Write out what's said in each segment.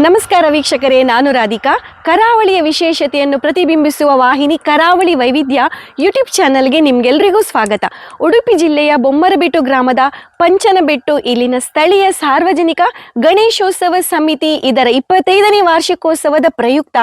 ನಮಸ್ಕಾರ ವೀಕ್ಷಕರೇ, ನಾನು ರಾಧಿಕಾ. ಕರಾವಳಿಯ ವಿಶೇಷತೆಯನ್ನು ಪ್ರತಿಬಿಂಬಿಸುವ ವಾಹಿನಿ ಕರಾವಳಿ ವೈವಿಧ್ಯ ಯೂಟ್ಯೂಬ್ ಚಾನಲ್ಗೆ ನಿಮಗೆಲ್ಲರಿಗೂ ಸ್ವಾಗತ. ಉಡುಪಿ ಜಿಲ್ಲೆಯ ಬೊಮ್ಮರಬೆಟ್ಟು ಗ್ರಾಮದ ಪಂಚನಬೆಟ್ಟು ಇಲ್ಲಿನ ಸ್ಥಳೀಯ ಸಾರ್ವಜನಿಕ ಗಣೇಶೋತ್ಸವ ಸಮಿತಿ ಇದರ 25ನೇ ವಾರ್ಷಿಕೋತ್ಸವದ ಪ್ರಯುಕ್ತ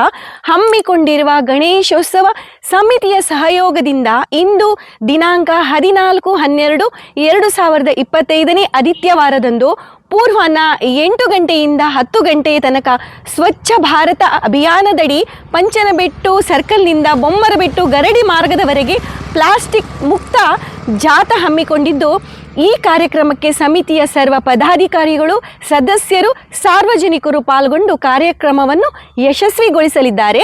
ಹಮ್ಮಿಕೊಂಡಿರುವ ಗಣೇಶೋತ್ಸವ ಸಮಿತಿಯ ಸಹಯೋಗದಿಂದ ಇಂದು ದಿನಾಂಕ 14/12/2025 ಆದಿತ್ಯವಾರದಂದು ಪೂರ್ವಾಹ್ನ 8 ಗಂಟೆಯಿಂದ 10 ಗಂಟೆಯ ತನಕ ಸ್ವಚ್ಛ ಭಾರತ ಅಭಿಯಾನದಡಿ ಪಂಚನಬೆಟ್ಟು ಸರ್ಕಲ್ನಿಂದ ಬೊಮ್ಮರಬೆಟ್ಟು ಗರಡಿ ಮಾರ್ಗದವರೆಗೆ ಪ್ಲಾಸ್ಟಿಕ್ ಮುಕ್ತ ಜಾಥಾ ಹಮ್ಮಿಕೊಂಡಿದ್ದು, ಈ ಕಾರ್ಯಕ್ರಮಕ್ಕೆ ಸಮಿತಿಯ ಸರ್ವ ಪದಾಧಿಕಾರಿಗಳು, ಸದಸ್ಯರು, ಸಾರ್ವಜನಿಕರು ಪಾಲ್ಗೊಂಡು ಕಾರ್ಯಕ್ರಮವನ್ನು ಯಶಸ್ವಿಗೊಳಿಸಲಿದ್ದಾರೆ.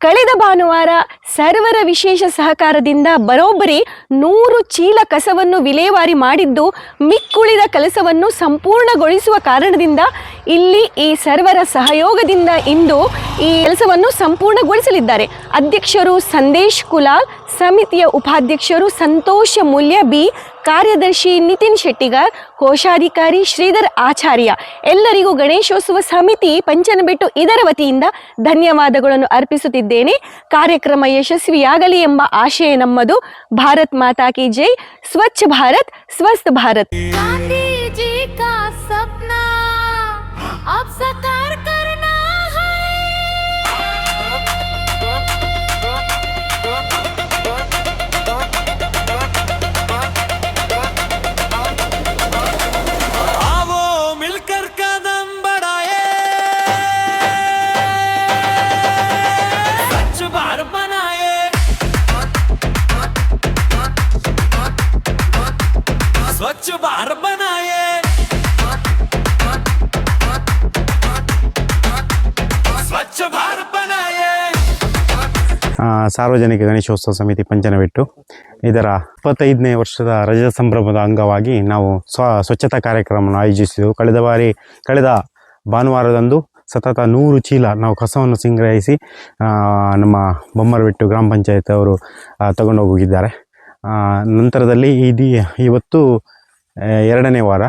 ಕಳೆದ ಭಾನುವಾರ ಸರ್ವರ ವಿಶೇಷ ಸಹಕಾರದಿಂದ ಬರೋಬ್ಬರಿ 100 ಚೀಲ ಕಸವನ್ನು ವಿಲೇವಾರಿ ಮಾಡಿದ್ದು, ಮಿಕ್ಕುಳಿದ ಕೆಲಸವನ್ನು ಸಂಪೂರ್ಣಗೊಳಿಸುವ ಕಾರಣದಿಂದ ಇಲ್ಲಿ ಈ ಸರ್ವರ ಸಹಯೋಗದಿಂದ ಇಂದು ಈ ಕೆಲಸವನ್ನು ಸಂಪೂರ್ಣಗೊಳಿಸಲಿದ್ದಾರೆ. ಅಧ್ಯಕ್ಷರು ಸಂದೇಶ್ ಕುಲಾಲ್, ಸಮಿತಿಯ ಉಪಾಧ್ಯಕ್ಷರು ಸಂತೋಷ ಮೂಲ್ಯ ಬಿ, ಕಾರ್ಯದರ್ಶಿ ನಿತಿನ್ ಶೆಟ್ಟಿಗಾರ್, ಕೋಶಾಧಿಕಾರಿ ಶ್ರೀಧರ್ ಆಚಾರ್ಯ. ಎಲ್ಲರಿಗೂ ಗಣೇಶೋತ್ಸವ ಸಮಿತಿ ಪಂಚನಬೆಟ್ಟು ಇದರ ವತಿಯಿಂದ ಧನ್ಯವಾದಗಳನ್ನು ಅರ್ಪಿಸುತ್ತಿದ್ದೇನೆ. ಕಾರ್ಯಕ್ರಮ ಯಶಸ್ವಿಯಾಗಲಿ ಎಂಬ ಆಶಯ ನಮ್ಮದು. ಭಾರತ್ ಮಾತಾ ಕಿ ಜೈ. ಸ್ವಚ್ಛ ಭಾರತ್, ಸ್ವಸ್ಥ ಭಾರತ್. स्वच्छ भारत बनाए, स्वच्छ भारत बनाए. ಸಾರ್ವಜನಿಕ ಗಣೇಶೋತ್ಸವ ಸಮಿತಿ ಪಂಚನಬೆಟ್ಟು ಇದರ 25ನೇ ವರ್ಷದ ರಜತ ಸಂಭ್ರಮದ ಅಂಗವಾಗಿ ನಾವು ಸ್ವಚ್ಛತಾ ಕಾರ್ಯಕ್ರಮವನ್ನು ಆಯೋಜಿಸಿದೆವು. ಕಳೆದ ಭಾನುವಾರದಂದು ಸತತ 100 ಚೀಲ ನಾವು ಕಸವನ್ನು ಸಂಗ್ರಹಿಸಿ ನಮ್ಮ ಬೊಮ್ಮರಬೆಟ್ಟು ಗ್ರಾಮ ಪಂಚಾಯತ್ ಅವರು ತಗೊಂಡು ಹೋಗಿದ್ದಾರೆ. ನಂತರದಲ್ಲಿ ಇವತ್ತು 2ನೇ ವಾರ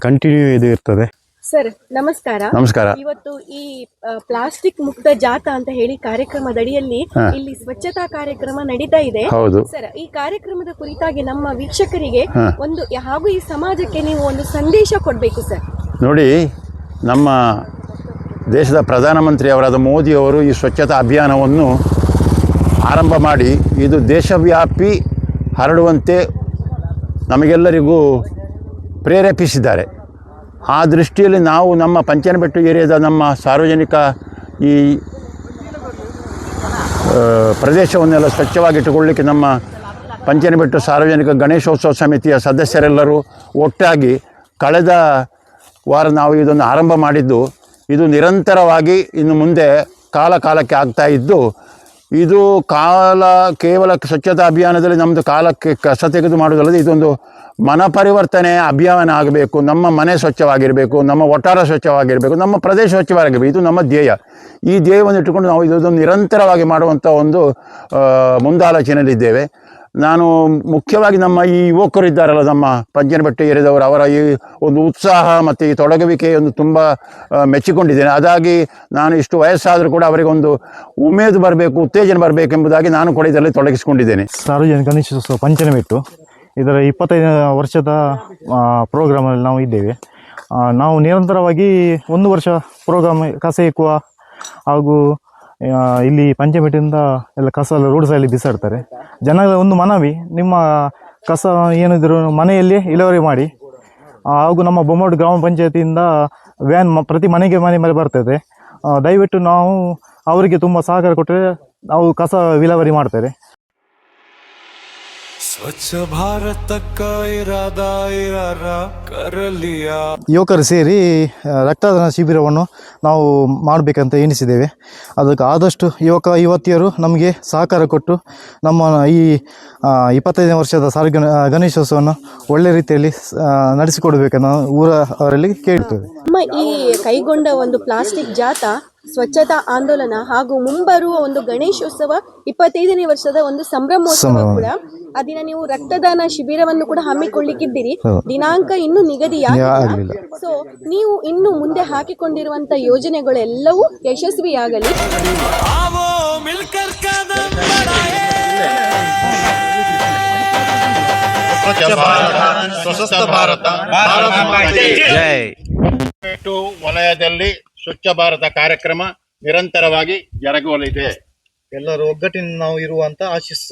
ಕಂಟಿನ್ಯೂ ಇದು ಇರ್ತದೆ. ಸರ್ ನಮಸ್ಕಾರ. ನಮಸ್ಕಾರ. ಇವತ್ತು ಈ ಪ್ಲಾಸ್ಟಿಕ್ ಮುಕ್ತ ಜಾಥಾ ಅಂತ ಹೇಳಿ ಕಾರ್ಯಕ್ರಮದ ಅಡಿಯಲ್ಲಿ ಇಲ್ಲಿ ಸ್ವಚ್ಛತಾ ಕಾರ್ಯಕ್ರಮ ನಡೀತಾ ಇದೆ. ಹೌದು ಸರ್, ಈ ಕಾರ್ಯಕ್ರಮದ ಕುರಿತಾಗಿ ನಮ್ಮ ವೀಕ್ಷಕರಿಗೆ ಒಂದು ಹಾಗೂ ಈ ಸಮಾಜಕ್ಕೆ ನೀವು ಒಂದು ಸಂದೇಶ ಕೊಡಬೇಕು ಸರ್. ನೋಡಿ, ನಮ್ಮ ದೇಶದ ಪ್ರಧಾನಮಂತ್ರಿ ಅವರಾದ ಮೋದಿಯವರು ಈ ಸ್ವಚ್ಛತಾ ಅಭಿಯಾನವನ್ನು ಆರಂಭ ಮಾಡಿ ಇದು ದೇಶವ್ಯಾಪಿ ಹರಡುವಂತೆ ನಮಗೆಲ್ಲರಿಗೂ ಪ್ರೇರೇಪಿಸಿದ್ದಾರೆ. ಆ ದೃಷ್ಟಿಯಲ್ಲಿ ನಾವು ನಮ್ಮ ಪಂಚನಬೆಟ್ಟು ಏರಿಯಾದ ನಮ್ಮ ಸಾರ್ವಜನಿಕ ಈ ಪ್ರದೇಶವನ್ನೆಲ್ಲ ಸ್ವಚ್ಛವಾಗಿಟ್ಟುಕೊಳ್ಳಲಿಕ್ಕೆ ನಮ್ಮ ಪಂಚನಬೆಟ್ಟು ಸಾರ್ವಜನಿಕ ಗಣೇಶೋತ್ಸವ ಸಮಿತಿಯ ಸದಸ್ಯರೆಲ್ಲರೂ ಒಟ್ಟಾಗಿ ಕಳೆದ ವಾರ ನಾವು ಇದನ್ನು ಆರಂಭ ಮಾಡಿದ್ದು, ಇದು ನಿರಂತರವಾಗಿ ಇನ್ನು ಮುಂದೆ ಕಾಲಕ್ಕೆ ಆಗ್ತಾ ಇದ್ದು, ಇದು ಕೇವಲ ಸ್ವಚ್ಛತಾ ಅಭಿಯಾನದಲ್ಲಿ ನಮ್ಮದು ಕಾಲಕ್ಕೆ ಕಸ ತೆಗೆದು ಮಾಡುವುದಲ್ಲದೆ ಇದೊಂದು ಮನ ಪರಿವರ್ತನೆ ಅಭಿಯಾನ ಆಗಬೇಕು. ನಮ್ಮ ಮನೆ ಸ್ವಚ್ಛವಾಗಿರಬೇಕು, ನಮ್ಮ ಒಟ್ಟಾರ ಸ್ವಚ್ಛವಾಗಿರಬೇಕು, ನಮ್ಮ ಪ್ರದೇಶ ಸ್ವಚ್ಛವಾಗಿರಬೇಕು. ಇದು ನಮ್ಮ ಧ್ಯೇಯ. ಈ ಧ್ಯೇಯವನ್ನು ಇಟ್ಟುಕೊಂಡು ನಾವು ಇದನ್ನು ನಿರಂತರವಾಗಿ ಮಾಡುವಂಥ ಒಂದು ಮುಂದಾಲೋಚನೆಯಲ್ಲಿದ್ದೇವೆ. ನಾನು ಮುಖ್ಯವಾಗಿ ನಮ್ಮ ಈ ಯುವಕರು ಇದ್ದಾರಲ್ಲ, ನಮ್ಮ ಪಂಚನಬೆಟ್ಟು ಏರಿಯಾದವರು, ಅವರ ಈ ಒಂದು ಉತ್ಸಾಹ ಮತ್ತು ಈ ತೊಡಗುವಿಕೆಯನ್ನು ತುಂಬ ಮೆಚ್ಚಿಕೊಂಡಿದ್ದೇನೆ. ಅದಾಗಿ ನಾನು ಇಷ್ಟು ವಯಸ್ಸಾದರೂ ಕೂಡ ಅವರಿಗೆ ಒಂದು ಉಮೇದು ಬರಬೇಕು, ಉತ್ತೇಜನ ಬರಬೇಕೆಂಬುದಾಗಿ ನಾನು ಕೂಡ ಇದರಲ್ಲಿ ತೊಡಗಿಸಿಕೊಂಡಿದ್ದೇನೆ. ಸಾರ್ವಜನಿಕ ಗಣೇಶೋತ್ಸವ ಪಂಚನಬೆಟ್ಟು ಇದರ 25ನೇ ವರ್ಷದ ಪ್ರೋಗ್ರಾಮಲ್ಲಿ ನಾವು ಇದ್ದೇವೆ. ನಾವು ನಿರಂತರವಾಗಿ 1 ವರ್ಷ ಪ್ರೋಗ್ರಾಮ್ ಕಸ ಇಕ್ಕುವ ಹಾಗೂ ಇಲ್ಲಿ ಪಂಚನಬೆಟ್ಟಿಂದ ಎಲ್ಲ ಕಸ ಎಲ್ಲ ರೋಡ್ ಸೈಡಲ್ಲಿ ಬಿಸಾಡ್ತಾರೆ. ಜನಗಳ ಒಂದು ಮನವಿ, ನಿಮ್ಮ ಕಸ ಏನಿದ್ರು ಮನೆಯಲ್ಲಿ ಇಳುವರಿ ಮಾಡಿ. ಹಾಗೂ ನಮ್ಮ ಬೊಮ್ಮರಬೆಟ್ಟು ಗ್ರಾಮ ಪಂಚಾಯತಿಯಿಂದ ವ್ಯಾನ್ ಪ್ರತಿ ಮನೆ ಮೇಲೆ ಬರ್ತದೆ. ದಯವಿಟ್ಟು ನಾವು ಅವರಿಗೆ ತುಂಬ ಸಹಕಾರ ಕೊಟ್ಟರೆ ನಾವು ಕಸ ವಿಲೇವಾರಿ ಮಾಡ್ತಾರೆ. स्वच्छ भारत का इरादा कर लिया. ಯುವಕರು ಸೇರಿ ರಕ್ತದಾನ ಶಿಬಿರವನ್ನು ನಾವು ಮಾಡಬೇಕಂತ ಎಣಿಸಿದ್ದೇವೆ. ಅದಕ್ಕೆ ಆದಷ್ಟು ಯುವತಿಯರು ನಮಗೆ ಸಹಕಾರ ಕೊಟ್ಟು ನಮ್ಮ ಈ 25ನೇ ವರ್ಷದ ಗಣೇಶೋತ್ಸವವನ್ನು ಒಳ್ಳೆ ರೀತಿಯಲ್ಲಿ ನಡೆಸಿಕೊಡ್ಬೇಕನ್ನು ಊರ ಅವರಲ್ಲಿ ಕೇಳ್ತೇವೆ. ನಮ್ಮ ಈ ಕೈಗೊಂಡ ಒಂದು ಪ್ಲಾಸ್ಟಿಕ್ ಜಾಥಾ ಸ್ವಚ್ಛತಾ ಆಂದೋಲನ ಹಾಗೂ ಮುಂಬರುವ ಒಂದು ಗಣೇಶೋತ್ಸವ 25ನೇ ವರ್ಷದ ಒಂದು ಸಂಭ್ರಮೋತ್ಸವ ಕೂಡ ಆ ದಿನ ನೀವು ರಕ್ತದಾನ ಶಿಬಿರವನ್ನು ಕೂಡ ಹಮ್ಮಿಕೊಳ್ಳಿಕ್ಕಿದ್ದೀರಿ. ದಿನಾಂಕ ಇನ್ನೂ ನಿಗದಿಯಾಗಿಲ್ಲ. ಸೊ ನೀವು ಇನ್ನು ಮುಂದೆ ಹಾಕಿಕೊಂಡಿರುವಂತ ಯೋಜನೆಗಳೆಲ್ಲವೂ ಯಶಸ್ವಿಯಾಗಲಿ. आवो मिलकर कदम बढ़ाए ಸ್ವಸ್ಥ ಭಾರತ ಜೈ. ವಲಯದಲ್ಲಿ ಸ್ವಚ್ಛ ಭಾರತ ಕಾರ್ಯಕ್ರಮ ನಿರಂತರವಾಗಿ ಜರುಗಲಿದೆ. ಎಲ್ಲರೂ ಒಗ್ಗಟ್ಟಿನಿಂದ ನಾವು ಇರುವಂತ ಆಶಿಸ